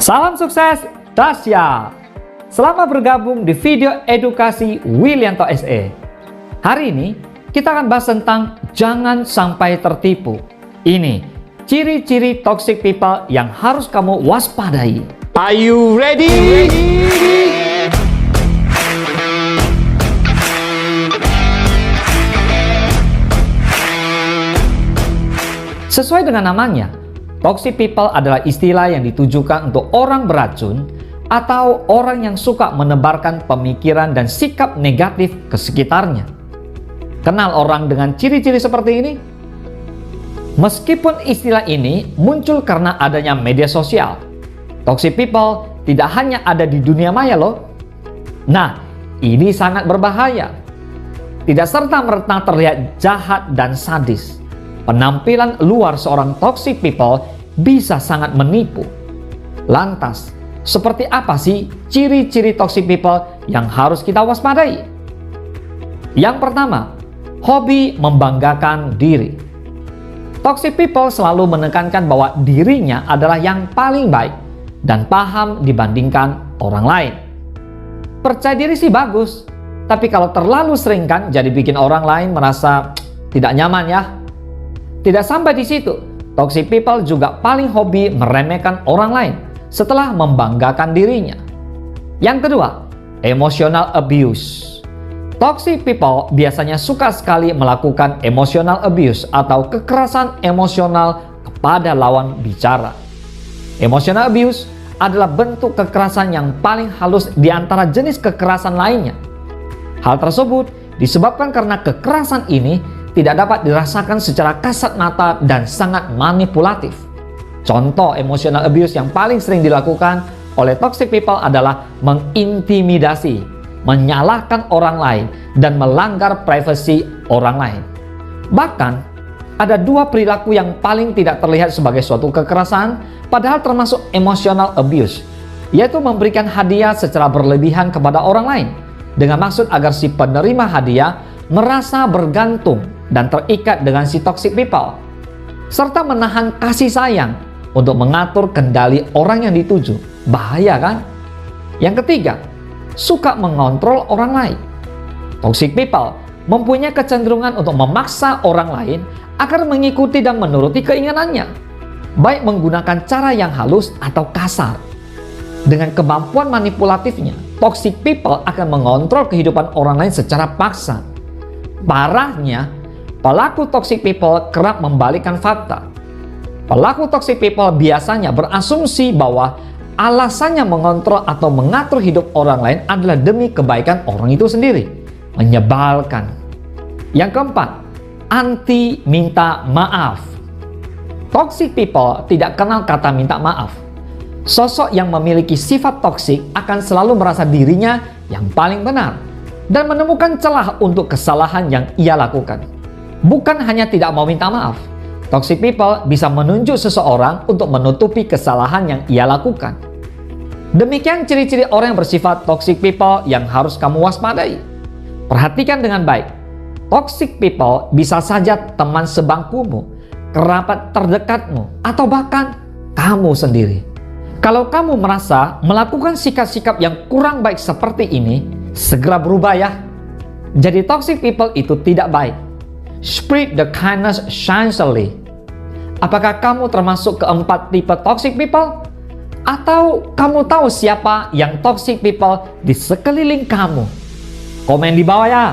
Salam sukses, Tasya! Selamat bergabung di video edukasi Willianto SE. Hari ini kita akan bahas tentang jangan sampai tertipu. Ini ciri-ciri toxic people yang harus kamu waspadai. Are you ready? Sesuai dengan namanya, toxic people adalah istilah yang ditujukan untuk orang beracun atau orang yang suka menebarkan pemikiran dan sikap negatif ke sekitarnya. Kenal orang dengan ciri-ciri seperti ini? Meskipun istilah ini muncul karena adanya media sosial, toxic people tidak hanya ada di dunia maya loh. Nah, ini sangat berbahaya. Tidak serta-merta terlihat jahat dan sadis. Penampilan luar seorang toxic people bisa sangat menipu. Lantas, seperti apa sih ciri-ciri toxic people yang harus kita waspadai? Yang pertama, hobi membanggakan diri. Toxic people selalu menekankan bahwa dirinya adalah yang paling baik dan paham dibandingkan orang lain. Percaya diri sih bagus, tapi kalau terlalu sering kan jadi bikin orang lain merasa tidak nyaman ya. Tidak sampai di situ, toxic people juga paling hobi meremehkan orang lain setelah membanggakan dirinya. Yang kedua, emotional abuse. Toxic people biasanya suka sekali melakukan emotional abuse atau kekerasan emosional kepada lawan bicara. Emotional abuse adalah bentuk kekerasan yang paling halus di antara jenis kekerasan lainnya. Hal tersebut disebabkan karena kekerasan ini tidak dapat dirasakan secara kasat mata dan sangat manipulatif. Contoh emotional abuse yang paling sering dilakukan oleh toxic people adalah mengintimidasi, menyalahkan orang lain, dan melanggar privasi orang lain. Bahkan, ada dua perilaku yang paling tidak terlihat sebagai suatu kekerasan, padahal termasuk emotional abuse, yaitu memberikan hadiah secara berlebihan kepada orang lain, dengan maksud agar si penerima hadiah merasa bergantung dan terikat dengan si toxic people, serta menahan kasih sayang untuk mengatur kendali orang yang dituju. Bahaya kan? Yang ketiga, suka mengontrol orang lain. Toxic people mempunyai kecenderungan untuk memaksa orang lain agar mengikuti dan menuruti keinginannya, baik menggunakan cara yang halus atau kasar. Dengan kemampuan manipulatifnya, toxic people akan mengontrol kehidupan orang lain secara paksa. Parahnya, pelaku toxic people kerap membalikkan fakta. Pelaku toxic people biasanya berasumsi bahwa alasannya mengontrol atau mengatur hidup orang lain adalah demi kebaikan orang itu sendiri. Menyebalkan. Yang keempat, anti minta maaf. Toxic people tidak kenal kata minta maaf. Sosok yang memiliki sifat toksik akan selalu merasa dirinya yang paling benar dan menemukan celah untuk kesalahan yang ia lakukan. Bukan hanya tidak mau minta maaf, toxic people bisa menunjuk seseorang untuk menutupi kesalahan yang ia lakukan. Demikian ciri-ciri orang yang bersifat toxic people yang harus kamu waspadai. Perhatikan dengan baik. Toxic people bisa saja teman sebangkumu, kerabat terdekatmu, atau bahkan kamu sendiri. Kalau kamu merasa melakukan sikap-sikap yang kurang baik seperti ini, segera berubah ya. Jadi toxic people itu tidak baik. Spread the kindness silently. Apakah kamu termasuk keempat tipe toxic people? Atau kamu tahu siapa yang toxic people di sekeliling kamu? Komen di bawah ya.